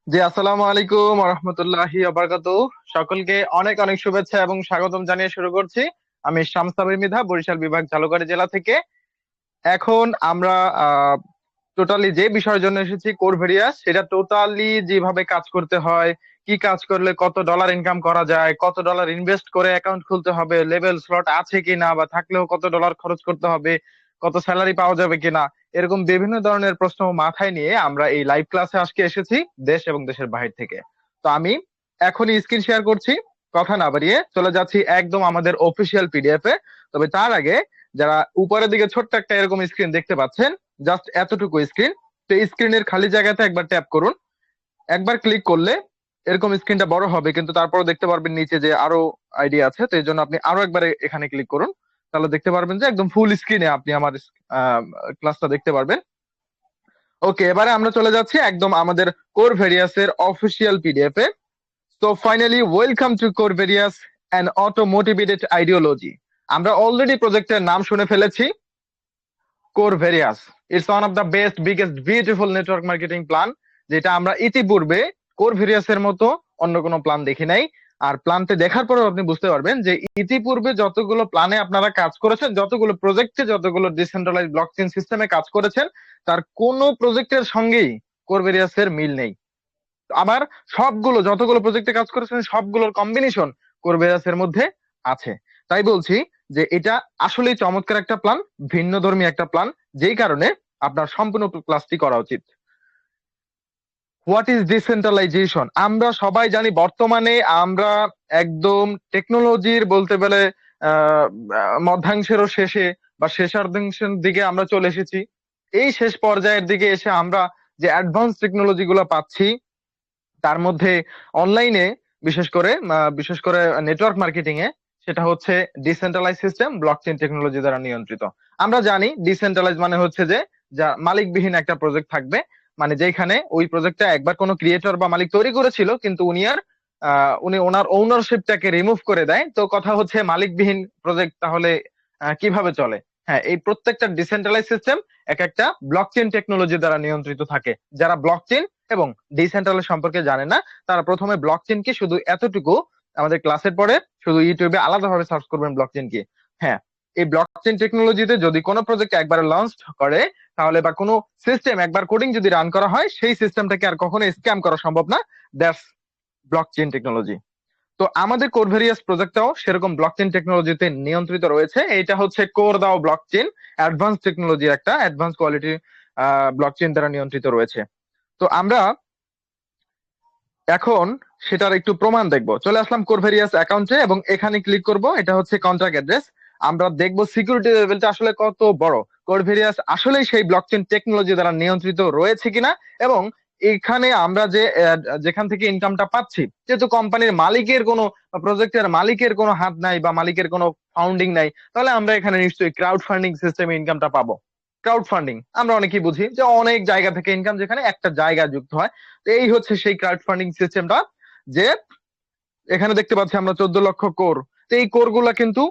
জি, আসসালামু আলাইকুম রহমতুল্লাহি বারাকাতুহু। সকলকে অনেক অনেক শুভেচ্ছা এবং স্বাগতম জানিয়ে শুরু করছি। আমি শামস সাবির মৃধা, বরিশাল বিভাগ, ঝালকাঠি জেলা থেকে। এখন আমরা টোটালি যে বিষয়ের জন্য এসেছি, কোর ভেরিয়াস, সেটা টোটালি যেভাবে কাজ করতে হয়, কি কাজ করলে কত ডলার ইনকাম করা যায়, কত ডলার ইনভেস্ট করে অ্যাকাউন্ট খুলতে হবে, লেভেল স্লট আছে কিনা, বা থাকলেও কত ডলার খরচ করতে হবে, কত স্যালারি পাওয়া যাবে কিনা, এরকম বিভিন্ন ধরনের প্রশ্ন মাথায় নিয়ে আমরা এই লাইভ ক্লাসে আজকে এসেছি, দেশ এবং দেশের বাহির থেকে। তো আমি এখনই স্ক্রিন শেয়ার করছি, কথা না বাড়িয়ে চলে যাচ্ছি একদম আমাদের অফিসিয়াল পিডিএফ এ। তবে তার আগে, যারা উপরের দিকে ছোট্ট একটা এরকম স্ক্রিন দেখতে পাচ্ছেন, জাস্ট এতটুকু স্ক্রিন, তো এই স্ক্রিনের খালি জায়গাতে একবার ট্যাপ করুন। একবার ক্লিক করলে এরকম স্ক্রিনটা বড় হবে, কিন্তু তারপরও দেখতে পারবেন নিচে যে আরো আইডিয়া আছে, তো এই জন্য আপনি আরো একবার এখানে ক্লিক করুন। তাহলে দেখতে পারবেন যে একদম ফুল স্ক্রিনে আপনি আমার ক্লাসটা দেখতে পারবেন। ওকে, এবারে আমরা চলে যাচ্ছি একদম আমাদের কোর ভেরিয়াস এর অফিসিয়াল পিডিএফ এ। তো finally welcome to core various, an auto motivated ideology. আমরা অলরেডি প্রজেক্টের নাম শুনে ফেলেছি, core various. It's one of the best, biggest, beautiful network marketing plan, যেটা আমরা ইতিপূর্বে কোর ভেরিয়াস এর মতো অন্য কোনো প্ল্যান দেখি নাই। আর প্ল্যানটি দেখার পরেও আপনি বুঝতে পারবেন যে ইতিপূর্বে যতগুলো প্ল্যানে আপনারা কাজ করেছেন, যতগুলো প্রজেক্টে, যতগুলো ডিসেন্ট্রালাইজ ব্লকচেইন সিস্টেমে কাজ করেছেন, তার কোনো প্রজেক্টের সঙ্গেই কোর ভেরিয়াস এর মিল নেই। আবার সবগুলো, যতগুলো প্রজেক্টে কাজ করেছেন, সবগুলোর কম্বিনেশন কোর ভেরিয়াস এর মধ্যে আছে। তাই বলছি যে এটা আসলেই চমৎকার একটা প্ল্যান, ভিন্নধর্মী একটা প্ল্যান, যেই কারণে আপনার সম্পূর্ণ ক্লাসটি করা উচিত। What is decentralisation? আমরা সবাই জানি বর্তমানে আমরা একদম টেকনোলজির বলতে গেলে আহ মধ্যাংশেরও শেষে বা শেষার্ধাংশের দিকে আমরা চলে এসেছি। এই শেষ পর্যায়ের দিকে এসে আমরা যে অ্যাডভান্স টেকনোলজি গুলো পাচ্ছি, তার মধ্যে অনলাইনে, বিশেষ করে নেটওয়ার্ক মার্কেটিং এ, সেটা হচ্ছে ডিসেন্ট্রালাইজ সিস্টেম, ব্লকচেইন টেকনোলজি দ্বারা নিয়ন্ত্রিত। আমরা জানি ডিসেন্ট্রালাইজ মানে হচ্ছে যে যা মালিকবিহীন একটা প্রজেক্ট থাকবে, মানে যেখানে ওই প্রজেক্টটা একবার কোনো ক্রিয়েটর বা মালিক তৈরি করেছিল, কিন্তু উনি ওনার ওনারশিপটাকে রিমুভ করে দেয়। তো কথা হচ্ছে মালিকবিহীন প্রজেক্ট তাহলে কিভাবে চলে? হ্যাঁ, এই প্রত্যেকটা ডিসেন্ট্রালাইজ সিস্টেম এক একটা ব্লকচেইন টেকনোলজি দ্বারা নিয়ন্ত্রিত থাকে। যারা ব্লকচেইন এবং ডিসেন্ট্রালাইজ সম্পর্কে জানে না, তারা প্রথমে ব্লকচেইন কি শুধু এতটুকু আমাদের ক্লাসের পরে শুধু ইউটিউবে আলাদাভাবে সার্চ করবেন ব্লকচেইন কি। হ্যাঁ, এই ব্লকচেইন টেকনোলজিতে যদি কোনো প্রজেক্ট একবার লঞ্চ করে, তাহলে বা কোনো সিস্টেম একবার কোডিং যদি রান করা হয়, সেই সিস্টেমটাকে আর কখনো স্ক্যাম করা সম্ভব না। That's blockchain technology. তো আমাদের কোরভেরিয়াস প্রজেক্টটাও সেরকম ব্লকচেইন টেকনোলজিতে নিয়ন্ত্রিত রয়েছে। এটা হচ্ছে কোর দাও ব্লকচেইন, অ্যাডভান্স টেকনোলজি, একটা অ্যাডভান্স কোয়ালিটি ব্লকচেইন দ্বারা নিয়ন্ত্রিত রয়েছে। তো আমরা এখন সেটার একটু প্রমাণ দেখব। চলে আসলাম কোরভেরিয়াস অ্যাকাউন্টে এবং এখানে ক্লিক করব। এটা হচ্ছে কন্ট্রাক্ট অ্যাড্রেস। আমরা দেখব সিকিউরিটি লেভেলটা আসলে কত বড়, কোরভেরিয়াস আসলেই সেই ব্লকচেইন টেকনোলজি দ্বারা নিয়ন্ত্রিত রয়েছে কিনা। এবং এখানে আমরা যেখান থেকে ইনকামটা পাচ্ছি, যেহেতু কোম্পানির মালিকের কোনো, প্রজেক্টের মালিকের কোনো হাত নাই বা মালিকের কোনো ফাউন্ডিং নাই, তাহলে আমরা এখানে নিশ্চয়ই ক্রাউড ফান্ডিং সিস্টেমে ইনকামটা পাবো। ক্রাউড ফান্ডিং আমরা অনেকেই বুঝি যে অনেক জায়গা থেকে ইনকাম, যেখানে একটা জায়গা যুক্ত হয়। তো এই হচ্ছে সেই ক্রাউড ফান্ডিং সিস্টেমটা, যে এখানে দেখতে পাচ্ছি আমরা 14 লক্ষ কোর। তো এই কোর গুলা কিন্তু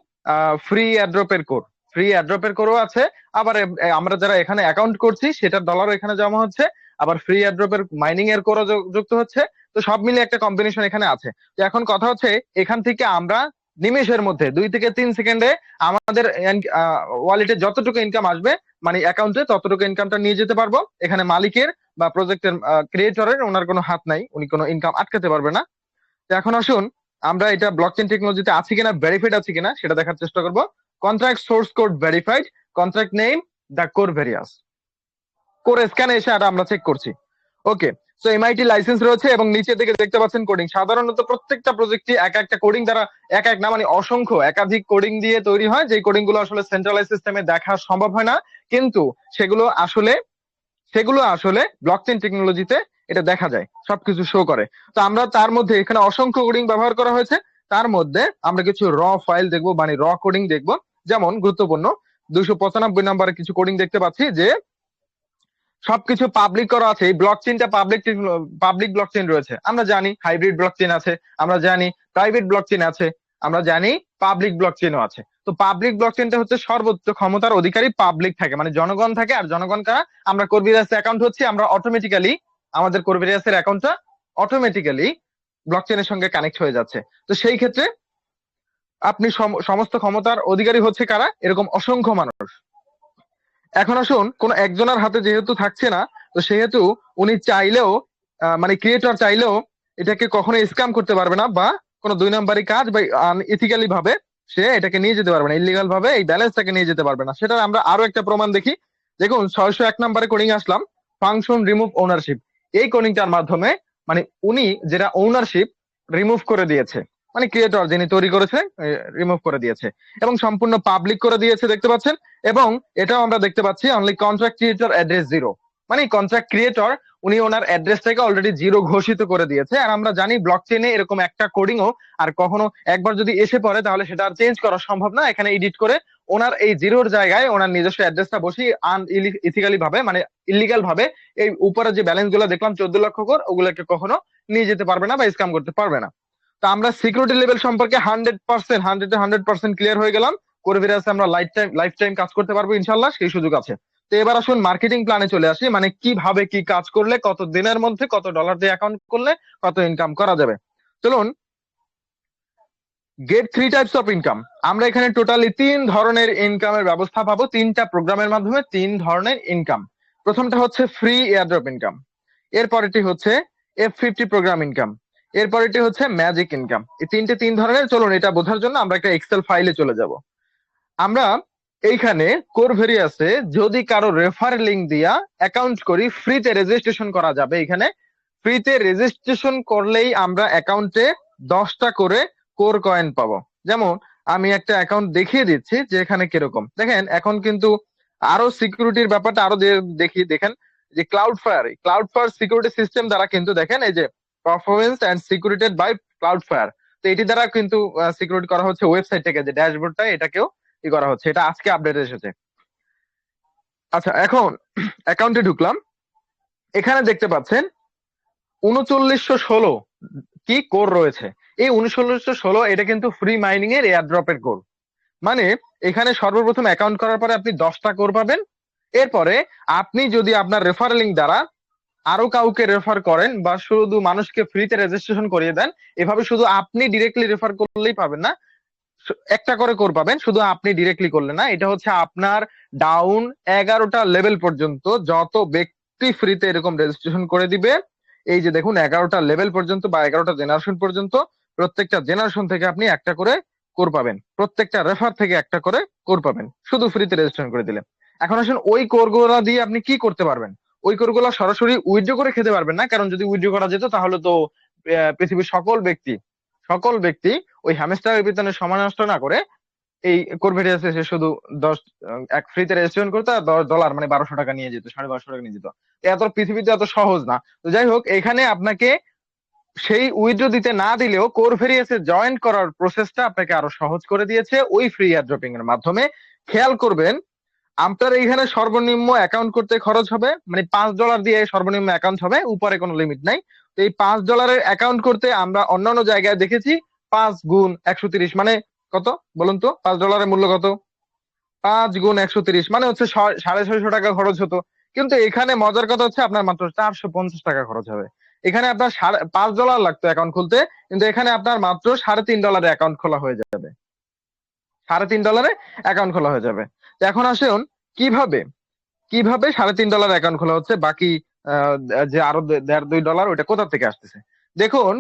ফ্রি অ্যাড্রপের কোর, ফ্রি অ্যাড্রপের কোরও আছে। আবার আমরা যারা এখানে অ্যাকাউন্ট করছি সেটার ডলারও এখানে জমা হচ্ছে, আবার ফ্রি অ্যাড্রপের মাইনিং এর কোরও যুক্ত হচ্ছে। তো সব মিলে একটা কম্বিনেশন এখানে আছে। তো এখন কথা হচ্ছে, এখান থেকে আমরা নিমেষের মধ্যে 2 থেকে 3 সেকেন্ডে আমাদের ওয়ালেটে যতটুকু ইনকাম আসবে, মানে অ্যাকাউন্টে, ততটুকু ইনকামটা নিয়ে যেতে পারবো। এখানে মালিকের বা প্রজেক্টের ক্রিয়েটরের ওনার কোনো হাত নাই, উনি কোনো ইনকাম আটকাতে পারবে না। তো এখন আসুন আমরা এটা ব্লকচেইন টেকনোলজিতে আছে কিনা, ভেরিফাইড আছে কিনা সেটা দেখার চেষ্টা করব। Contract source code verified, contract name the core various. Core স্ক্যানে এসে এটা আমরা চেক করছি। ওকে, সো এমআইটি লাইসেন্স রয়েছে এবং নিচের দিকে দেখতে পাচ্ছেন কোডিং। সাধারণত প্রত্যেকটা প্রজেক্টই এক একটা কোডিং দ্বারা, এক এক না মানে অসংখ্য একাধিক কোডিং দিয়ে তৈরি হয়, যে কোডিং গুলো আসলে সেন্ট্রালাইজ সিস্টেমে দেখা সম্ভব হয় না। কিন্তু সেগুলো আসলে সেগুলো আসলে ব্লকচেইন টেকনোলজিতে এটা দেখা যায়, সবকিছু শো করে। তো আমরা তার মধ্যে এখানে অসংখ্য কোডিং ব্যবহার করা হয়েছে। তার মধ্যে আমরা কিছু র ফাইল দেখবো, মানে র কোডিং দেখবো। যেমন গুরুত্বপূর্ণ 295 নম্বরে কিছু কোডিং দেখতে পাচ্ছি, যে সবকিছু পাবলিক করা আছে। এই ব্লকচেইনটা পাবলিক ব্লকচেইন রয়েছে। আমরা জানি হাইব্রিড ব্লকচেইন আছে, আমরা জানি প্রাইভেট ব্লকচেইন আছে, আমরা জানি পাবলিক ব্লকচেইনও আছে। তো পাবলিক ব্লকচেইনটা হচ্ছে সর্বোচ্চ ক্ষমতার অধিকারী পাবলিক থাকে, মানে জনগণ থাকে। আর জনগণ কারা? আমরা কোরভিরাস অ্যাকাউন্ট হচ্ছে, আমরা অটোমেটিক্যালি আমাদের কোরভিরাসের অ্যাকাউন্টটা অটোমেটিক্যালি ব্লকচেনের সঙ্গে কানেক্ট হয়ে যাচ্ছে। তো সেই ক্ষেত্রে আপনি সমস্ত ক্ষমতার অধিকারী হচ্ছে কারা? এরকম অসংখ্য মানুষ। এখন আসুন, কোন একজনের হাতে যেহেতু থাকছে না, তো সেহেতু উনি চাইলেও মানে ক্রিয়েটর চাইলেও এটাকে কখনো স্ক্যাম করতে পারবে না, বা কোনো দুই নম্বরই কাজ বা ইথিক্যালি ভাবে সে এটাকে নিয়ে যেতে পারবে না, ইলিগাল ভাবে এই ব্যালেন্সটাকে নিয়ে যেতে পারবে না। সেটার আমরা আরো একটা প্রমাণ দেখি। দেখুন 601 নম্বরে কোডিং আসলাম, ফাংশন রিমুভ ওনারশিপ। এই কোডিংটার মাধ্যমে মানে উনি যেটা ওনারশিপ রিমুভ করে দিয়েছে, মানে ক্রিয়েটর যিনি তৈরি করেছে রিমুভ করে দিয়েছে এবং সম্পূর্ণ পাবলিক করে দিয়েছে, দেখতে পাচ্ছেন। এবং এটাও আমরা দেখতে পাচ্ছি only contract creator address zero, মানে কন্ট্রাক্ট ক্রিয়েটর উনি ওনার অ্যাড্রেসটাকে অলরেডি জিরো ঘোষিত করে দিয়েছে। আর আমরা জানি ব্লক চেইনে এরকম একটা কোডিংও আর কখনো একবার যদি এসে পড়ে তাহলে সেটা আর চেঞ্জ করা সম্ভব না। এখানে এডিট করে ওনার এই জিরোর জায়গায় ওনার নিজস্ব অ্যাড্রেসটা বসিয়ে ইথিক্যালি ভাবে মানে ইলিগাল ভাবে এই উপরে যে ব্যালেন্স গুলো দেখলাম 14 লক্ষ করে, ওগুলোকে কখনো নিয়ে যেতে পারবে না বা স্ক্যাম করতে পারবে না। তো আমরা সিকিউরিটি লেভেল সম্পর্কে 100% 100% ক্লিয়ার হয়ে গেলাম। কোরভিরাসে আমরা লাইফ টাইম কাজ করতে পারবো ইনশাল্লাহ, সেই সুযোগ আছে। তো এবার আসুন মার্কেটিং প্ল্যানে চলে আসি, মানে কিভাবে কি কাজ করলে কত দিনের মধ্যে কত ডলার দিয়ে অ্যাকাউন্ট করলে কত ইনকাম করা যাবে। চলুন, গেট 3 টাইপস অফ ইনকাম। আমরা এখানে টোটালি 3 ধরনের ইনকামের ব্যবস্থা পাবো, 3টা প্রোগ্রামের মাধ্যমে 3 ধরনের ইনকাম। প্রথমটা হচ্ছে ফ্রি এয়ারড্রপ ইনকাম, এরপরেরটি হচ্ছে F50 প্রোগ্রাম ইনকাম, এরপরেরটি হচ্ছে ম্যাজিক ইনকাম। এই 3 ধরনের। চলুন এটা বোঝার জন্য আমরা একটা এক্সেল ফাইলে চলে যাব। আমরা এইখানে কোরভেরিয়াসে যদি কারো রেফার লিংক দিয়া অ্যাকাউন্ট করি, ফ্রিতে রেজিস্ট্রেশন করা যাবে। এখানে ফ্রিতে রেজিস্ট্রেশন করলেই আমরা অ্যাকাউন্টে 10টা করে কোর কয়েন পাবো। যেমন আমি একটা অ্যাকাউন্ট দেখিয়ে দিচ্ছি যে এখানে কিরকম। দেখেন এখন কিন্তু আরো সিকিউরিটির ব্যাপারটা আরো দেখেন যে ক্লাউড ফায়ার সিকিউরিটি সিস্টেম দ্বারা কিন্তু দেখেন এই যে performance and secured by Cloudflare. তো এটি দ্বারা কিন্তু সিকিউরিটি করা হচ্ছে ওয়েবসাইট থেকে, যে ড্যাশবোর্ডটা এটাকেও করা হচ্ছে। এটা আজকে আপডেট এসেছে। আচ্ছা, এখন অ্যাকাউন্টে ঢুকলাম, এখানে দেখতে পাচ্ছেন 3916 কি কোর রয়েছে। এই 3916 এটা কিন্তু ফ্রি মাইনিং এর এয়ারড্রপের কোর। মানে এখানে সর্বপ্রথম অ্যাকাউন্ট করার পরে আপনি 10টা কোর পাবেন। এরপরে আপনি যদি আপনার রেফার লিংক দ্বারা আরো কাউকে রেফার করেন বা শুধু মানুষকে ফ্রিতে রেজিস্ট্রেশন করিয়ে দেন, এভাবে শুধু আপনি ডিরেক্টলি রেফার করলেই পাবেন না, একটা করে কোর পাবেন শুধু আপনি ডিরেক্টলি করলে না। এটা হচ্ছে আপনার ডাউন 11টা লেভেল পর্যন্ত যত ব্যক্তি ফ্রিতে এরকম রেজিস্ট্রেশন করে দিবে, এই যে দেখুন 11টা লেভেল পর্যন্ত বা 11টা জেনারেশন পর্যন্ত, প্রত্যেকটা জেনারেশন থেকে আপনি একটা করে কোর পাবেন, প্রত্যেকটা রেফার থেকে একটা করে কোর পাবেন শুধু ফ্রিতে রেজিস্ট্রেশন করে দিলে। এখন আসুন ওই কোর গুলা দিয়ে আপনি কি করতে পারবেন। ওই কোর গুলা সরাসরি উইথড্র করে খেতে পারবেন না, কারণ যদি উইথড্র করা যেত তাহলে তো পৃথিবীর সকল ব্যক্তি ওই হ্যামস্টারের পিছনে সময় নষ্ট না করে এই কোরভেরিয়াসে এসে শুধু 10 এক ফ্রিতে রেজিস্ট্রেশন করতে আর $10 মানে 1200 নিয়ে যেত, 1250 নিয়ে যেত। এত পৃথিবীতে এত সহজ না। তো যাই হোক, এখানে আপনাকে সেই উইথড্র দিতে না দিলেও কোরভেরিয়াসে জয়েন করার প্রসেসটা আপনাকে আরো সহজ করে দিয়েছে ওই ফ্রি এয়ারড্রপিং এর মাধ্যমে। খেয়াল করবেন আপনার এইখানে সর্বনিম্ন অ্যাকাউন্ট করতে খরচ হবে মানে $5 দিয়ে সর্বনিম্ন অ্যাকাউন্ট হবে, উপরে কোনো লিমিট নাই। তো এই $5 অ্যাকাউন্ট করতে আমরা অন্যান্য জায়গায় দেখেছি 5 গুণ 130 মানে কত বলুন তো, $5 মূল্য কত? 5 গুণ 130 মানে হচ্ছে 650 টাকা খরচ হতো। কিন্তু এখানে মজার কথা হচ্ছে আপনার মাত্র 450 টাকা খরচ হবে। এখানে আপনার $5 লাগতো অ্যাকাউন্ট খুলতে, কিন্তু এখানে আপনার মাত্র $3.5 অ্যাকাউন্ট খোলা হয়ে যাবে। $3.5 অ্যাকাউন্ট খোলা হয়ে যাবে। তো এখন আসুন কিভাবে কিভাবে $3.5 অ্যাকাউন্ট খোলা হচ্ছে, বাকি যে আরো $1.5-2 ওটা কোথা থেকে আসতেছে। দেখুন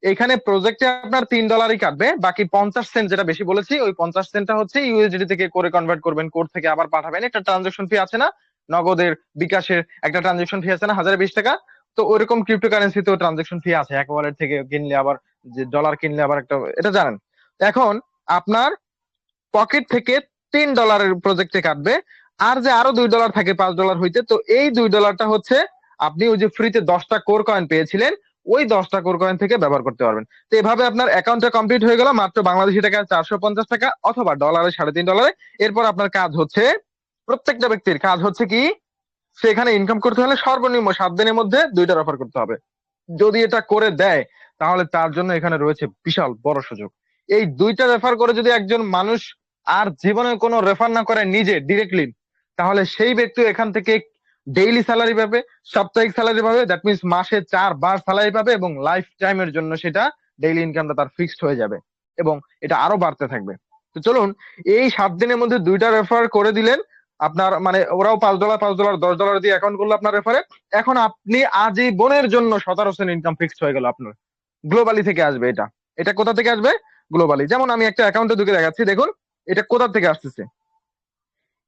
এখানে প্রজেক্টে আপনার $3 কাটবে, বাকি 50 সেন্ট যেটা বেশি বলেছি ওই 50 সেন্টটা হচ্ছে ইউএসডি থেকে করে কনভার্ট করবেন, কোড থেকে আবার পাঠাবেন। একটা ট্রানজাকশন ফি আছে না, নগদের বিকাশের একটা ট্রানজাকশন ফি আছে না 1020 টাকা। তো ওইরকম ক্রিপ্টোকারেন্সিতেও ট্রানজাকশন ফি আছে, এক ওয়ালেট থেকে কিনলে আবার যে ডলার কিনলে আবার একটা, এটা জানেন। এখন আপনার পকেট থেকে $3 প্রজেক্টে কাটবে, আর যে আরো $2 থাকে $5 হইতে, তো এই $2টা হচ্ছে আপনি ওই যে ফ্রিতে 10টা কোর কয়েন পেয়েছিলেন ওই 10টা কোর কয়েন থেকে ব্যবহার করতে পারবেন। তো এভাবে আপনার অ্যাকাউন্টটা কমপ্লিট হয়ে গেল মাত্র বাংলাদেশি টাকা 450 টাকা অথবা ডলারে $3.5। এরপর আপনার কাজ হচ্ছে, প্রত্যেকটা ব্যক্তির কাজ হচ্ছে কি, সেখানে ইনকাম করতে হলে সর্বনিম্ন 7 দিনের মধ্যে 2টা রেফার করতে হবে। যদি এটা করে দেয় তাহলে তার জন্য এখানে রয়েছে বিশাল বড় সুযোগ। এই 2টা রেফার করে যদি একজন মানুষ আর জীবনে কোনো রেফার না করে নিজে ডিরেক্টলি, তাহলে সেই ব্যক্তি এখান থেকে ডেইলি স্যালারি পাবে, সাপ্তাহিক স্যালারি পাবে, দ্যাট মিনস মাসে 4 বার স্যালারি পাবে, এবং লাইফ টাইমের জন্য সেটা ডেইলি ইনকামটা তার ফিক্সড হয়ে যাবে, এবং এটা আরো বাড়তে থাকবে। তো চলুন, এই 7 দিনের মধ্যে 2টা রেফার করে দিলেন আপনার, মানে ওরাও $5 $5 $10 দিয়ে অ্যাকাউন্ট করলো আপনার রেফারে। এখন আপনি আজীবনের জন্য 17% ইনকাম ফিক্সড হয়ে গেল আপনার। গ্লোবালি থেকে আসবে এটা। এটা কোথা থেকে আসবে? গ্লোবালি। যেমন আমি একটা অ্যাকাউন্টে ঢুকে দেখাচ্ছি, দেখুন এটা কোথা থেকে আসতেছে।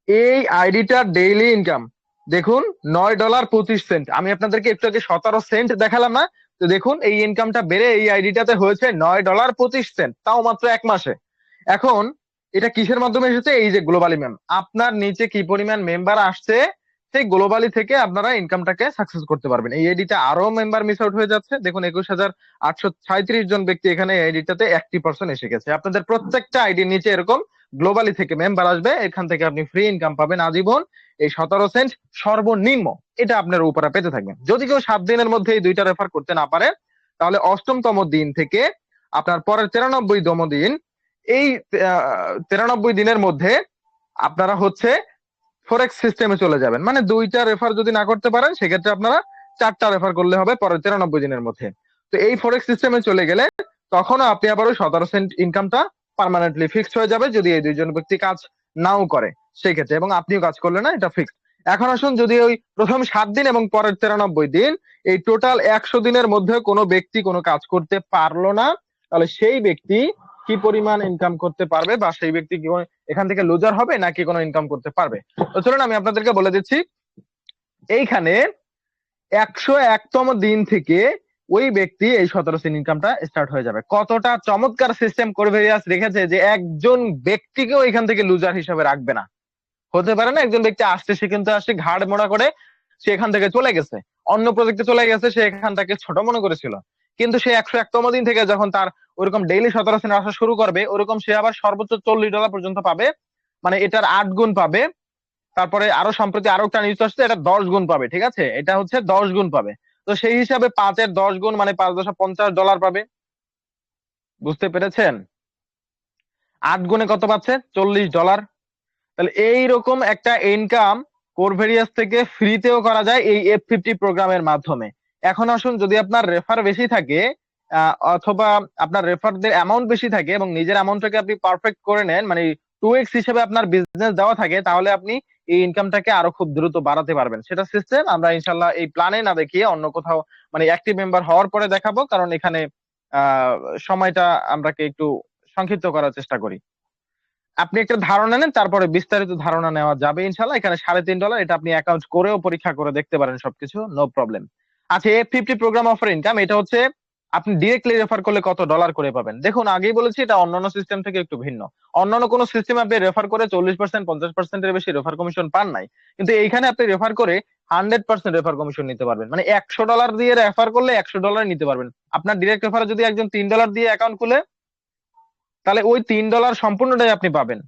এই আইডিটার ডেইলি ইনকাম দেখুন, $9.25। আমি আপনাদেরকে একটু আগে 17 সেন্ট দেখালাম না? তো দেখুন এই ইনকামটা বেড়ে এই আইডিটাতে হয়েছে $9.25, তাও মাত্র 1 মাসে। এখন এটা কিসের মাধ্যমে এসেছে? এই যে গ্লোবালি ম্যাম, আপনার নিচে কি পরিমাণ মেম্বার আসছে, সেই গ্লোবালি থেকে আপনারা ইনকামটাকে সাকসেস করতে পারবেন। এই আইডিটা আরো মেম্বার মিস আউট হয়ে যাচ্ছে, দেখুন 21,836 জন ব্যক্তি এখানে আইডিটাতে 1% এসে গেছে। আপনাদের প্রত্যেকটা আইডির নিচে এরকম গ্লোবালি থেকে মেম্বার আসবে, এখান থেকে আপনি ফ্রি ইনকাম পাবেন আজীবন। এই 17 সেন্ট সর্বনিম্ন, এটা আপনার উপরে পেতে থাকবেন। যদি কেউ 7 দিনের মধ্যে এই 2টা রেফার করতে না পারে, তাহলে 8তম দিন থেকে আপনার পরের 93তম দিন, এই 93 দিনের মধ্যে আপনারা হচ্ছে ফরেক্স সিস্টেমে চলে যাবেন। মানে 2টা রেফার যদি না করতে পারেন, সেক্ষেত্রে আপনারা 4টা রেফার করলে হবে পরের 93 দিনের মধ্যে। তো এই ফরেক্স সিস্টেমে চলে গেলে তখন আপনি আবার ওই 17 সেন্ট ইনকামটা পার্মানেন্টলি ফিক্সড হয়ে যাবে, যদি এই 2জন ব্যক্তি কাজ নাও করে সেই ক্ষেত্রে, এবং আপনিও কাজ করলে না, এটা ফিক্সড। এখন আসুন, যদি ওই প্রথম 7 দিন এবং পরের 93 দিন, এই টোটাল 100 দিনের মধ্যে কোনো ব্যক্তি কোনো কাজ করতে পারলো না, তাহলে সেই ব্যক্তি কি পরিমাণ ইনকাম করতে পারবে, বা সেই ব্যক্তি কি এখান থেকে লুজার হবে নাকি কোনো ইনকাম করতে পারবে? তো চলুন আমি আপনাদেরকে বলে দিচ্ছি। এইখানে 101তম দিন থেকে ওই ব্যক্তি এই 17 সেন্ট ইনকামটা স্টার্ট হয়ে যাবে। কতটা চমৎকার সিস্টেম করভেরিয়াস রেখেছে, যে একজন ব্যক্তিকেও এখান থেকে লুজার হিসেবে রাখবে না। হতে পারে না একজন ব্যক্তি আসছে, সে কিন্তু আসছে ঘাড় মোড়া করে, সে এখান থেকে চলে গেছে, অন্য প্রজেক্টে চলে গেছে, সে এখানটাকে ছোট মনে করেছিল, কিন্তু সে 101তম দিন থেকে যখন তার ওরকম ডেইলি 17 সেন্ট আসা শুরু করবে, ওরকম সে আবার সর্বোচ্চ $40 পর্যন্ত পাবে, মানে এটার 8 গুণ পাবে। তারপরে আরো সম্প্রতি আরো একটা নিউজ আসছে, এটা 10 গুণ পাবে, ঠিক আছে, এটা হচ্ছে 10 গুণ পাবে। তো সেই হিসাবে 5-এর 10 গুণ মানে $5.50 পাবে, বুঝতে পেরেছেন? 8 গুণে কত পাচ্ছে? $40। তাহলে এইরকম একটা ইনকাম কোরভেরিয়াস থেকে ফ্রিতেও করা যায় এই F50 প্রোগ্রামের মাধ্যমে। এখন আসুন, যদি আপনার রেফার বেশি থাকে, অথবা আপনার রেফারদের অ্যামাউন্ট বেশি থাকে, এবং নিজের অ্যামাউন্টটাকে আপনি পারফেক্ট করে নেন, মানে 2x হিসেবে আপনার বিজনেস দেওয়া থাকে, তাহলে আপনি এই ইনকামটাকে আরো খুব দ্রুত বাড়াতে পারবেন। সেটা সিস্টেম আমরা ইনশাল্লাহ এই প্ল্যানে না দেখিয়ে অন্য কোথাও, মানে অ্যাক্টিভ মেম্বার হওয়ার পরে দেখাবো, কারণ এখানে আহ সময়টা আমরাকে একটু সংক্ষিপ্ত করার চেষ্টা করি। আপনি একটা ধারণা নেন, তারপরে বিস্তারিত ধারণা নেওয়া যাবে ইনশাল্লাহ। এখানে $3.5, এটা আপনি অ্যাকাউন্ট করেও পরীক্ষা করে দেখতে পারেন সবকিছু, নো প্রবলেম। আচ্ছা, F50 প্রোগ্রাম অফার ইনকাম, এটা হচ্ছে আপনি ডিরেক্টলি রেফার করলে কত ডলার করে পাবেন। দেখুন, আগেই বলেছি এটা অন্যান্য সিস্টেম থেকে একটু ভিন্ন। অন্যান্য কোনো সিস্টেম আপনি রেফার করে 40% 50%-এর বেশি রেফার কমিশন পান নাই, কিন্তু এইখানে আপনি রেফার করে 100% রেফার কমিশন নিতে পারবেন। মানে $100 দিয়ে রেফার করলে $100 নিতে পারবেন। আপনার ডিরেক্ট রেফারে যদি একজন $3 দিয়ে অ্যাকাউন্ট খুলে, তাহলে ওই $3 সম্পূর্ণটাই আপনি পাবেন।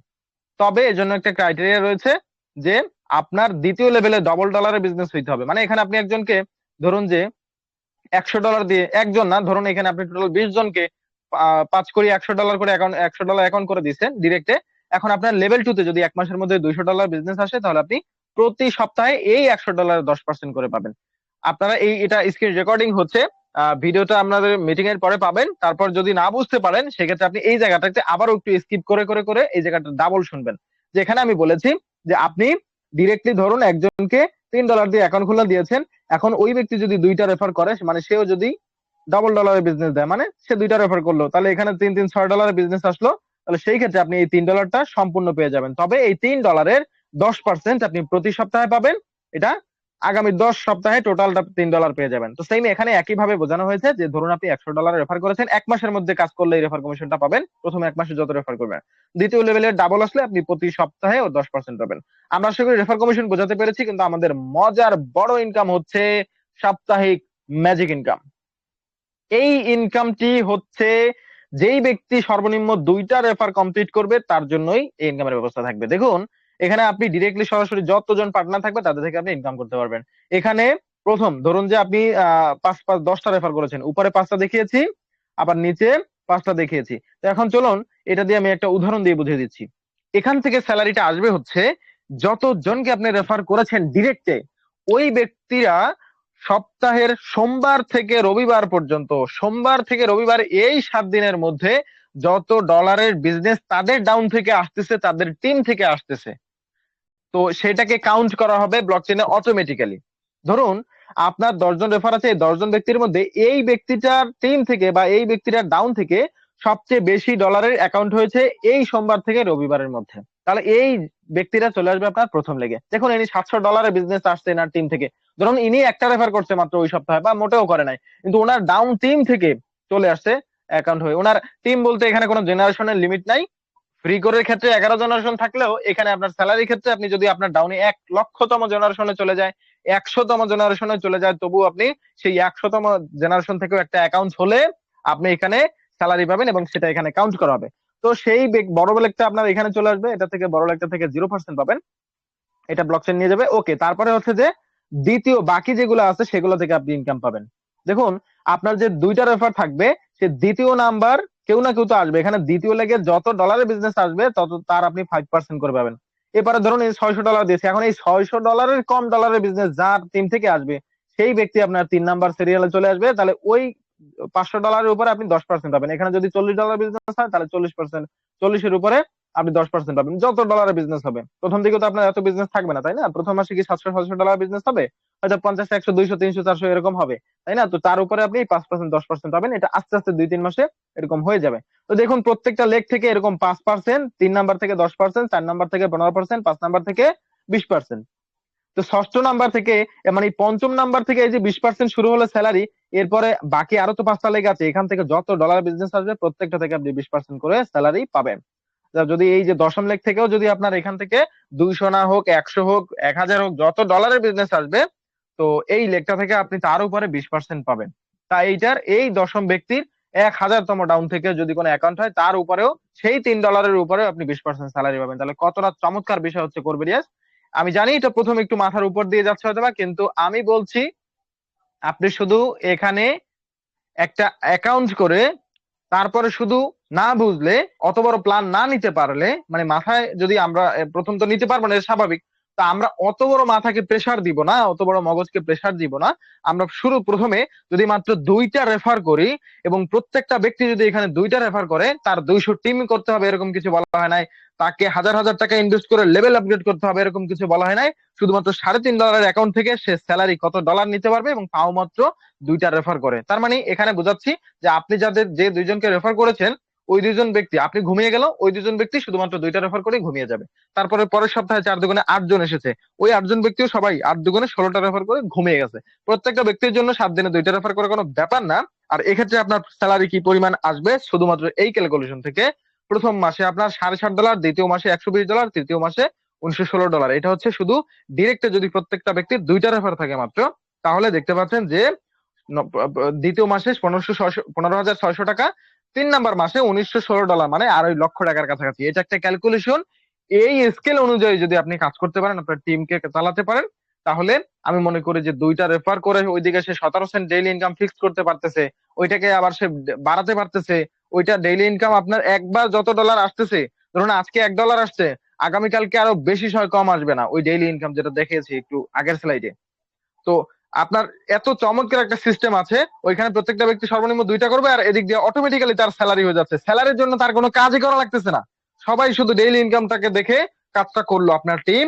তবে এর জন্য একটা ক্রাইটেরিয়া রয়েছে, যে আপনার দ্বিতীয় লেভেলে $10 বিজনেস হইতে হবে। মানে এখানে আপনি একজনকে, ধরুন যে $100 দিয়ে, একজন না, ধরুন এখানে আপনি টোটাল 20 জনকে 5 করে $100 করে অ্যাকাউন্ট, $100 অ্যাকাউন্ট করে দিচ্ছেন ডিরেক্টে। এখন আপনার লেভেল 2 তে যদি 1 মাসের মধ্যে $200 বিজনেস আসে, তাহলে আপনি প্রতি সপ্তাহে এই $100 10% করে পাবেন। আপনারা এটা স্ক্রিন রেকর্ডিং হচ্ছে, ভিডিওটা আপনাদের মিটিং এর পরে পাবেন। তারপর যদি না বুঝতে পারেন, সেক্ষেত্রে আপনি এই জায়গাটাতে আবারও একটু স্কিপ করে করে করে এই জায়গাটা ডাবল শুনবেন। যেখানে আমি বলেছি যে আপনি ডিরেক্টলি ধরুন একজনকে $3 দিয়ে অ্যাকাউন্ট খুলে দিয়েছেন, এখন ওই ব্যক্তি যদি 2টা রেফার করে, মানে সেও যদি $10 বিজনেস দেয়, মানে সে 2টা রেফার করলো, তাহলে এখানে 3 3 $6 বিজনেস আসলো, তাহলে সেই ক্ষেত্রে আপনি এই $3টা সম্পূর্ণ পেয়ে যাবেন। তবে এই $3-এর 10% আপনি প্রতি সপ্তাহে পাবেন। এটা আগামী 10 সপ্তাহে টোটালটা $3 পেয়ে যাবেন। তো সেম এখানে একইভাবে বোঝানো হয়েছে, যে ধরুন আপনি $100 রেফার করেছেন, 1 মাসের মধ্যে কাজ করলে এই রেফার কমিশনটা পাবেন, প্রথম 1 মাসে যত রেফার করবেন। দ্বিতীয় লেভেলের ডাবল আসলে আপনি প্রতি সপ্তাহে 10% পাবেন। আমরা আশা করি রেফার কমিশন বোঝাতে পেরেছি, কিন্তু আমাদের মজার বড় ইনকাম হচ্ছে সাপ্তাহিক ম্যাজিক ইনকাম। এই ইনকামটি হচ্ছে যেই ব্যক্তি সর্বনিম্ন 2টা রেফার কমপ্লিট করবে, তার জন্যই এই ইনকামের ব্যবস্থা থাকবে। দেখুন, এখানে আপনি ডিরেক্টলি সরাসরি যতজন পার্টনার থাকবে তাদের থেকে আপনি ইনকাম করতে পারবেন। এখানে প্রথম ধরুন যে আপনি 5 5 10টা রেফার করেছেন, উপরে 5টা দেখিয়েছি, আবার নিচে 5টা দেখিয়েছি। তো এখন চলুন এটা দিয়ে আমি একটা উদাহরণ দিয়ে বুঝিয়ে দিচ্ছি। এখান থেকে স্যালারিটা আসবে হচ্ছে যতজনকে আপনি রেফার করেছেন ডিরেক্টে, ওই ব্যক্তিরা সপ্তাহের সোমবার থেকে রবিবার পর্যন্ত, সোমবার থেকে রবিবার এই 7 দিনের মধ্যে যত ডলারের বিজনেস তাদের ডাউন থেকে আসতেছে, তাদের টিম থেকে আসতেছে, তো সেটাকে কাউন্ট করা হবে ব্লকচেনে অটোমেটিক্যালি। ধরুন আপনার 10 জন রেফার আছে, এই 10 জন ব্যক্তির মধ্যে এই ব্যক্তিটার টিম থেকে বা এই ব্যক্তিটার ডাউন থেকে সবচেয়ে বেশি ডলারের অ্যাকাউন্ট হয়েছে এই সোমবার থেকে রবিবারের মধ্যে, তাহলে এই ব্যক্তিরা চলে আসবে আপনার প্রথম লেগে। দেখুন ইনি $700 বিজনেস আসছে এনার টিম থেকে, ধরুন ইনি একটা রেফার করছে মাত্র ওই সপ্তাহে বা মোটেও করে নাই, কিন্তু ওনার ডাউন টিম থেকে চলে আসছে অ্যাকাউন্ট হয়ে। ওনার টিম বলতে এখানে কোনো জেনারেশনের লিমিট নাই, ফ্রি কোরের ক্ষেত্রে 11 জেনারেশন থাকলেও এখানে আপনার স্যালারির ক্ষেত্রে আপনি যদি আপনার ডাউনে 1,00,000তম জেনারেশনে চলে যায়, 100তম জেনারেশনে চলে যায়, তবু আপনি সেই 100তম জেনারেশন থেকেও একটা অ্যাকাউন্ট হলে আপনি এখানে স্যালারি পাবেন এবং সেটা এখানে কাউন্ট করা হবে। তো সেই বড় লেগটা আপনার এখানে চলে আসবে, এটা থেকে বড় লেগটা থেকে 0% পাবেন, এটা ব্লকচেন নিয়ে যাবে। ওকে, তারপরে হচ্ছে যে দ্বিতীয় বাকি যেগুলো আছে সেগুলো থেকে আপনি ইনকাম পাবেন। দেখুন আপনার যে 2টা রেফার থাকবে, সে দ্বিতীয় নাম্বার কেউ না কেউ তো আসবে, এখানে দ্বিতীয় লেগে যত ডলারের বিজনেস আসবে তত তার আপনি 5% করে পাবেন। এবারে ধরুন এই $600 দিয়েছে, এখন এই $600 কম ডলারের বিজনেস যার টিম থেকে আসবে সেই ব্যক্তি আপনার 3 নাম্বার সিরিয়ালে চলে আসবে, তাহলে ওই $500 উপরে আপনি 10% পাবেন। এখানে যদি $40 বিজনেস হয় তাহলে 40%, 40-এর উপরে আপনি 10% পাবেন যত ডলারের বিজনেস হবে। প্রথম দিকে তো আপনার এত বিজনেস থাকবে না, তাই না? প্রথম মাসে কি $700-700 বিজনেস হবে? হয়তো 50, 100, 200, 300, 400 এরকম হবে, তাই না? তো তার উপরে আপনি 5%, 10% পাবেন, এটা আস্তে আস্তে 2-3 মাসে এরকম হয়ে যাবে। তো দেখুন প্রত্যেকটা লেগ থেকে এরকম 5%, 3 নাম্বার থেকে 10%, 4 নাম্বার থেকে 15%, 5 নাম্বার থেকে 20%। তো ষষ্ঠ নাম্বার থেকে মানে পঞ্চম নাম্বার থেকে এই যে 20% শুরু হলো স্যালারি, এরপরে বাকি আরো তো 5টা লেগ আছে, এখান থেকে যত ডলার বিজনেস আসবে প্রত্যেকটা থেকে আপনি 20% করে স্যালারি পাবেন। যদি এই যে দশম লেগ থেকেও যদি আপনার এখান থেকে 200 না হোক, 100 হোক, 1000 হোক, যত ডলারের বিজনেস আসবে, তো এই লেগটা থেকে আপনি তার উপরে 20% পাবেন। তা এইটার এই দশম ব্যক্তির 1000তম ডাউন থেকে যদি কোনো অ্যাকাউন্ট হয় তার উপরেও সেই $3 উপরে আপনি 20% স্যালারি পাবেন। তাহলে কতটা চমৎকার বিষয় হচ্ছে কোরবেরিয়াস। আমি জানি এটা প্রথম একটু মাথার উপর দিয়ে যাচ্ছে হয়তোবা, কিন্তু আমি বলছি আপনি শুধু এখানে একটা অ্যাকাউন্ট করে তারপরে শুধু না বুঝলে, অত বড় প্ল্যান না নিতে পারলে, মানে মাথায় যদি আমরা প্রথম তো নিতে পারবো না, এটা স্বাভাবিক। তা আমরা অত বড় মাথাকে প্রেসার দিব না, অত বড় মগজকে প্রেসার দিব না। আমরা প্রথমে যদি মাত্র 2টা রেফার করি এবং প্রত্যেকটা ব্যক্তি যদি এখানে 2টা রেফার করে, তার 200 টিম করতে হবে এরকম কিছু বলা হয় নাই, তাকে হাজার হাজার টাকা ইনভেস্ট করে লেভেল আপগ্রেড করতে হবে এরকম কিছু বলা হয় নাই। শুধুমাত্র $3.5 অ্যাকাউন্ট থেকে সে স্যালারি কত ডলার নিতে পারবে এবং তাও মাত্র 2টা রেফার করে। তার মানে এখানে বোঝাচ্ছি যে আপনি যে 2জনকে রেফার করেছেন, ওই 2জন ব্যক্তি আপনি ঘুমিয়ে গেল, ওই 2জন ব্যক্তি শুধুমাত্র 2টা রেফার করে ঘুমিয়ে যাবে। তারপরে পরের সপ্তাহে 4 দুগুণে 8জন এসেছে, ওই 8জন ব্যক্তিও সবাই 8 দুগুণে 16টা রেফার করে ঘুমিয়ে গেছে। প্রত্যেকটা ব্যক্তির জন্য 7 দিনে 2টা রেফার করে কোনো ব্যাপার না। আর এক্ষেত্রে আপনার স্যালারি কি পরিমাণ আসবে শুধুমাত্র এই ক্যালকুলেশন থেকে, প্রথম মাসে আপনার $7.5, দ্বিতীয় মাসে $120, তৃতীয় মাসে $916। এটা হচ্ছে শুধু ডিরেক্টে যদি প্রত্যেকটা ব্যক্তির 2টা রেফার থাকে মাত্র, তাহলে দেখতে পাচ্ছেন যে দ্বিতীয় মাসে 15,600 টাকা, 3 নাম্বার মাসে $916, মানে $2,50,000 কাছাকাছি। এটা একটা ক্যালকুলেশন। এই স্কেল অনুযায়ী যদি আপনি কাজ করতে পারেন, আপনার টিমকে চালাতে পারেন, তাহলে আমি মনে করি যে 2টা রেফার করে ওইদিকে সে 17 সেন্ট ডেইলি ইনকাম ফিক্স করতে পারতেছে, ওইটাকে আবার সে বাড়াতে পারতেছে। ওইটা ডেইলি ইনকাম আপনার একবার যত ডলার আসতেছে, ধরুন আজকে $1 আসছে, আগামীকালকে আরো বেশি কম আসবে না ওই ডেইলি ইনকাম, যেটা দেখিয়েছি একটু আগের স্লাইডে। তো আপনার এত চমৎকার একটা সিস্টেম আছে, ওইখানে প্রত্যেকটা ব্যক্তি সর্বনিম্ন 2টা করবে আর এদিক দিয়ে অটোমেটিক্যালি তার স্যালারি হয়ে যাচ্ছে। স্যালারির জন্য তার কোনো কাজই করা লাগতেছে না, সবাই শুধু ডেইলি ইনকামটাকে দেখে কাজটা করলো আপনার টিম।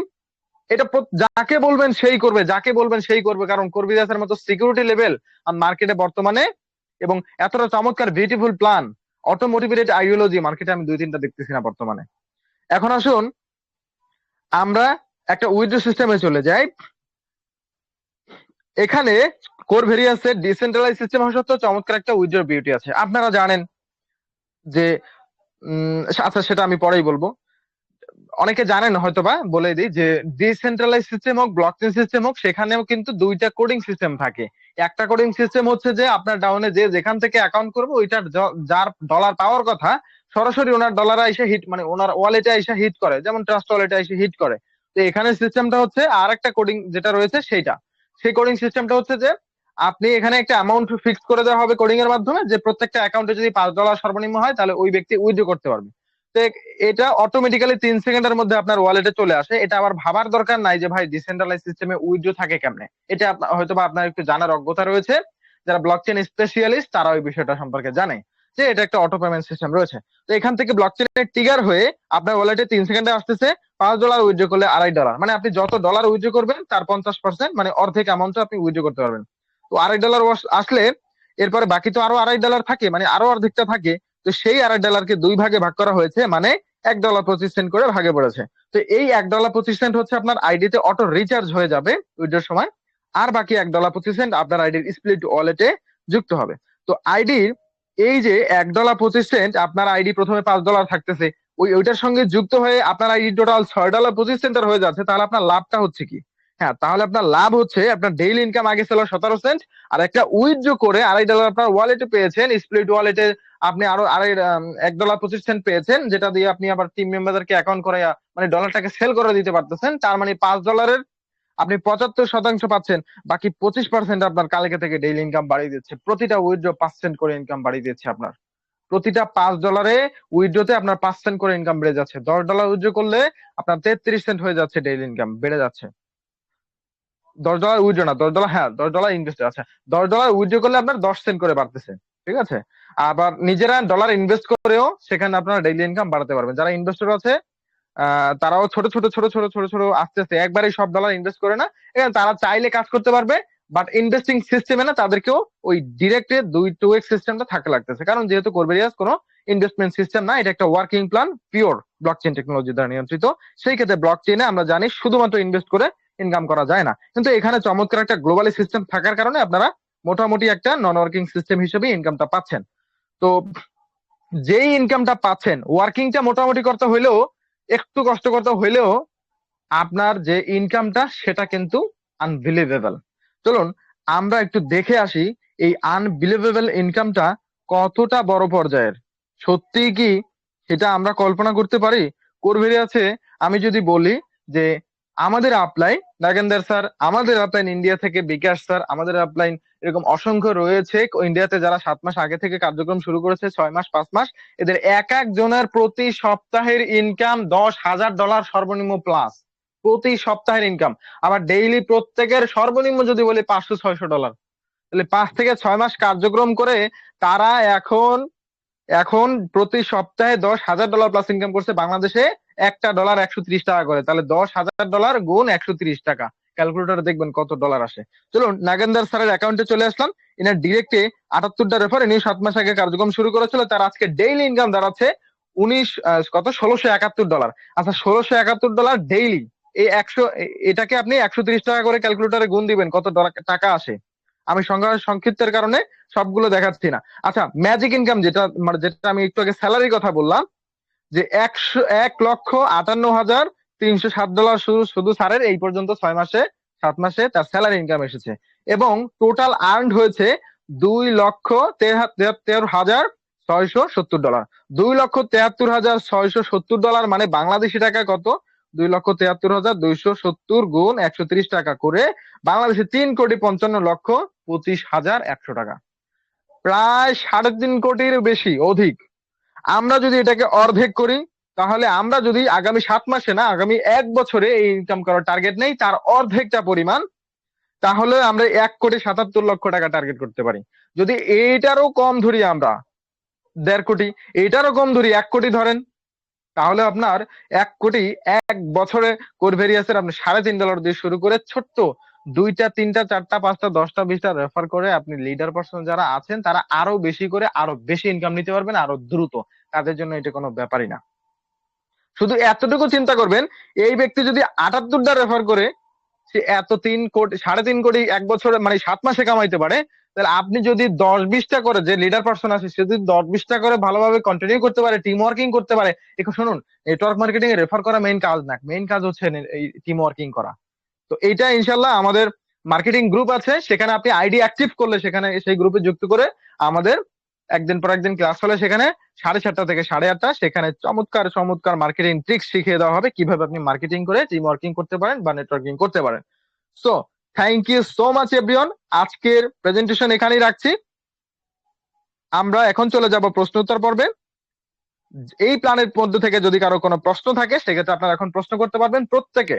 এটা যাকে বলবেন সেই করবে, যাকে বলবেন সেই করবে, কারণ কর্বিদাসের মতো সিকিউরিটি লেভেল মার্কেটে বর্তমানে এবং এতটা চমৎকার beautiful plan, auto motivated ideology মার্কেটে আমি 2-3টা দেখতেছি না বর্তমানে। এখন আসুন আমরা একটা উইথড্র সিস্টেমে চলে যাই। এখানে কোর ভেরিয়ান্সের ডিসেন্ট্রালাইজ সিস্টেম হওয়া সত্ত্বেও চমৎকার একটা উইথড্র বিউটি আছে। আপনারা জানেন যে আচ্ছা সেটা আমি পরেই বলবো, অনেকে জানেন হয়তোবা, বলে দিই যে ডিসেন্ট্রালাইজ সিস্টেম হোক ব্লকচেন সিস্টেম হোক, সেখানেও কিন্তু 2টা কোডিং সিস্টেম থাকে। একটা কোডিং সিস্টেম হচ্ছে যে আপনার ডাউনে যে যেখান থেকে অ্যাকাউন্ট করবে ওইটার যার ডলার পাওয়ার কথা সরাসরি ওনার ডলার এসে হিট, মানে ওনার ওয়ালেটে এসে হিট করে, যেমন ট্রাস্ট ওয়ালেটে এসে হিট করে। তো এখানে সিস্টেমটা হচ্ছে আর একটা কোডিং যেটা রয়েছে সেইটা, সেই কোডিং সিস্টেমটা হচ্ছে যে আপনি এখানে একটা অ্যামাউন্ট ফিক্স করে দেওয়া হবে কোডিং এর মাধ্যমে, যে প্রত্যেকটা অ্যাকাউন্টে যদি $5 সর্বনিম্ন হয় তাহলে ওই ব্যক্তি উইথড্র করতে পারবে। তো এটা অটোমেটিক্যালি 3 সেকেন্ডের মধ্যে আপনার ওয়ালেটে চলে আসে। এটা আবার ভাবার দরকার নাই যে ভাই ডিসেন্ট্রালাইজ সিস্টেমে উইথড্র থাকে কেমনে। এটা হয়তো বা আপনার একটু জানার অজ্ঞতা রয়েছে। যারা ব্লকচেন স্পেশালিস্ট তারা ওই বিষয়টা সম্পর্কে জানে যে এটা একটা অটো পেমেন্ট সিস্টেম রয়েছে। তো এখান থেকে ব্লকচেনের ট্রিগার হয়ে আপনার ওয়ালেটে 3 সেকেন্ডে আসতেছে $5 উইথড্র করলে $2.5, মানে আপনি যত ডলার উইথড্র করবেন তার 50%, মানে অর্ধেক অ্যামাউন্টটা আপনি উইথড্র করতে পারবেন। তো $2.5 আসলে এরপরে বাকি তো আরো $2.5 থাকে, মানে আরো অর্ধেকটা থাকে। তো সেই $2.5কে 2 ভাগে ভাগ করা হয়েছে, মানে $1.25 করে ভাগে পড়েছে। তো এই $1.25 হচ্ছে আপনার আইডিতে অটো রিচার্জ হয়ে যাবে উইথড্রোর সময়। আর বাকি $1.25 আপনার আইডির স্প্লিট ওয়ালেটে যুক্ত হবে। তো আইডির এই যে $1.25 আপনার আইডি প্রথমে $5 থাকতেছে, ওইটার সঙ্গে যুক্ত হয়ে আপনার আইডি টোটাল $6.25 হয়ে যাচ্ছে। তাহলে আপনার লাভটা হচ্ছে কি? হ্যাঁ, তাহলে আপনার লাভ হচ্ছে আপনার ডেইলি ইনকাম আগে ছিল 17 সেন্ট, আর একটা উইথড্র করে $2.5 আপনার ওয়ালেটে পেয়েছেন, স্প্লিট ওয়ালেটে আপনি আরো $1.25 পেয়েছেন, যেটা দিয়ে আপনি আবার টিম মেম্বারদেরকে অ্যাকাউন্ট করে মানে ডলারটাকে সেল করে দিতে পারতেছেন। তার মানে $5 আপনি 75% পাচ্ছেন। বাকি 25% আপনার কালকে থেকে ডেইলি ইনকাম বাড়িয়ে দিচ্ছে। প্রতিটা উইথড্র 5 সেন্ট করে ইনকাম বাড়িয়ে দিচ্ছে আপনার। প্রতিটা $5 উইথড্রতে আপনার 5 সেন্ট করে ইনকাম বেড়ে যাচ্ছে। $10 উইথড্র করলে আপনার 33 সেন্ট হয়ে যাচ্ছে, ডেইলি ইনকাম বেড়ে যাচ্ছে। $10 উইথড্র না, $10, হ্যাঁ $10 ইনভেস্ট, আচ্ছা $10 উইথড্র করলে আপনার 10 সেন্ট করে বাড়তেছে। ঠিক আছে। আবার নিজেরা ডলার ইনভেস্ট করেও সেখানে আপনারা ডেইলি ইনকাম বাড়াতে পারবেন। যারা ইনভেস্টর আছে তারাও ছোট ছোট ছোট ছোট ছোট ছোট আস্তে আস্তে একবারে সব ডলার ইনভেস্ট করে না, এখানে তারা চাইলে কাজ করতে পারবে। বাট ইনভেস্টিং সিস্টেমে না, তাদেরকেও ওই ডিরেক্ট 2x সিস্টেমটা থাকা লাগতেছে, কারণ যেহেতু কোরবেরিয়াস কোনো ইনভেস্টমেন্ট সিস্টেম না, এটা একটা working plan, pure blockchain technology দ্বারা নিয়ন্ত্রিত। সেই ক্ষেত্রে ব্লকচেনে আমরা জানি শুধুমাত্র ইনভেস্ট করে ইনকাম করা যায় না, কিন্তু এখানে চমৎকার একটা গ্লোবালি সিস্টেম থাকার কারণে আপনারা মোটামুটি একটা নন ওয়ার্কিং সিস্টেম হিসেবে ইনকামটা পাচ্ছেন। তো যেই ইনকামটা পাচ্ছেন, ওয়ার্কিংটা মোটামুটি করতে হইলেও, একটু কষ্ট করতে হইলেও আপনার যে ইনকামটা সেটা কিন্তু আনবিলিভেবল। চলুন আমরা একটু দেখে আসি এই আনবিলিভেবল ইনকামটা কতটা বড় পর্যায়ের। সত্যি কি সেটা আমরা কল্পনা করতে পারি? কোরভেরিয়াসে আমি যদি বলি যে আমাদের আপলাইন নাগেন্দার স্যার, আমাদের আপলাইন ইন্ডিয়া থেকে বিকাশ স্যার, আমাদের আপলাইন এরকম অসংখ্য রয়েছে ইন্ডিয়াতে, যারা 7 মাস আগে থেকে কার্যক্রম শুরু করেছে, 6 মাস 5 মাস, এদের এক একজনের প্রতি সপ্তাহের ইনকাম $10,000 সর্বনিম্ন প্লাস। প্রতি সপ্তাহের ইনকাম। আবার ডেইলি প্রত্যেকের সর্বনিম্ন যদি বলি $500-600। তাহলে 5 থেকে 6 মাস কার্যক্রম করে তারা এখন এখন প্রতি সপ্তাহে $10,000 প্লাস ইনকাম করছে। বাংলাদেশে একটা ডলার $130 করে, তাহলে $10,000 গুণ 130 টাকা, ক্যালকুলেটরে দেখবেন কত ডলার আসে। চলুন নাগেন্দার স্যারের অ্যাকাউন্টে চলে আসলাম। এনার ডিরেক্টে 78টা রেফার, ইনি 7 মাস আগে কার্যক্রম শুরু করেছিল। তার আজকে ডেইলি ইনকাম দাঁড়াচ্ছে $1671। আচ্ছা, $1671 ডেইলি, এই 100, এটাকে আপনি 130 টাকা করে ক্যালকুলেটরে গুণ দিবেন কত টাকা আসে। আমি সংক্ষিপ্তের কারণে সবগুলো দেখাচ্ছি না। আচ্ছা, ম্যাজিক ইনকাম যেটা, মানে যেটা আমি একটু আগে স্যালারির কথা বললাম, যে 1,58,307 ডলার শুধু শুধু স্যারের এই পর্যন্ত 6 মাসে 7 মাসে তার স্যালারি ইনকাম এসেছে। এবং টোটাল আর্নড হয়েছে $2,73,670। $2,73,670 মানে বাংলাদেশি টাকা কত? 2,73,270 গুণ 130 টাকা করে বাংলাদেশে 3,55,25,100 টাকা, প্রায় 3.5 কোটির বেশি, অধিক। আমরা যদি এটাকে অর্ধেক করি, তাহলে আমরা যদি আগামী 7 মাসে না, আগামী 1 বছরে এই ইনকাম করার টার্গেট নেই, তার অর্ধেকটা পরিমাণ, তাহলে আমরা 1,77,00,000 টাকা টার্গেট করতে পারি। যদি এইটারও কম ধরি আমরা, 1.5 কোটি, এইটারও কম ধরি, 1 কোটি ধরেন, তাহলে আপনার 1 কোটি 1 বছরে কোরভেরিয়াসের আপনি $3.5 দিয়ে শুরু করে ছোট্ট 2টা 3টা 4টা 5টা 10টা 20টা রেফার করে আপনি লিডার পার্সন যারা আছেন তারা আরো বেশি করে আরো বেশি ইনকাম নিতে পারবেন আরো দ্রুত। তাদের জন্য এটা কোনো ব্যাপারই না। শুধু এতটুকু চিন্তা করবেন, এই ব্যক্তি যদি 78টা রেফার করে সে এত 3 কোটি, 3.5 কোটি 1 বছরে মানে 7 মাসে কামাইতে পারে, তাহলে আপনি যদি 10-20টা করে, যে লিডার পার্সন আছে সে যদি 10-20টা করে ভালোভাবে কন্টিনিউ করতে পারে, টিম ওয়ার্কিং করতে পারে। একটু শুনুন, নেটওয়ার্ক মার্কেটিং এ রেফার করা মেইন কাজ না, মেইন কাজ হচ্ছে এই টিম ওয়ার্কিং করা। তো এইটা ইনশাল্লাহ আমাদের মার্কেটিং গ্রুপ আছে, সেখানে আপনি আইডি অ্যাক্টিভ করলে সেখানে সেই গ্রুপে যুক্ত করে আমাদের একদিন পর একদিন ক্লাস হলে সেখানে 7:30 থেকে 8:30 সেখানে চমৎকার চমৎকার মার্কেটিং ট্রিক্স শিখিয়ে দেওয়া হবে, কিভাবে আপনি মার্কেটিং করে টিম ওয়ার্কিং করতে পারেন বা নেটওয়ার্কিং করতে পারেন। So thank you so much everyone. আজকের প্রেজেন্টেশন এখানেই রাখছি। আমরা এখন চলে যাব প্রশ্ন উত্তর পর্বে। এই প্ল্যানের মধ্যে থেকে যদি কারো কোনো প্রশ্ন থাকে সেক্ষেত্রে আপনারা এখন প্রশ্ন করতে পারবেন প্রত্যেকে।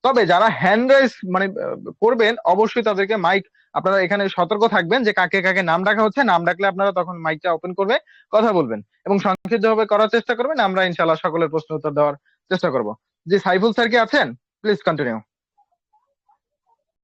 তবে যারা হ্যান্ড রাইজ মানে করবেন, অবশ্যই তাদেরকে মাইক, আপনারা এখানে সতর্ক থাকবেন যে কাকে কাকে নাম ডাকা হচ্ছে। নাম ডাকলে আপনারা তখন মাইকটা ওপেন করবে, কথা বলবেন এবং সংক্ষিপ্তভাবে করার চেষ্টা করবেন। আমরা ইনশাল্লাহ সকলের প্রশ্ন উত্তর দেওয়ার চেষ্টা করব। জি সাইফুল স্যার কি আছেন? Please continue.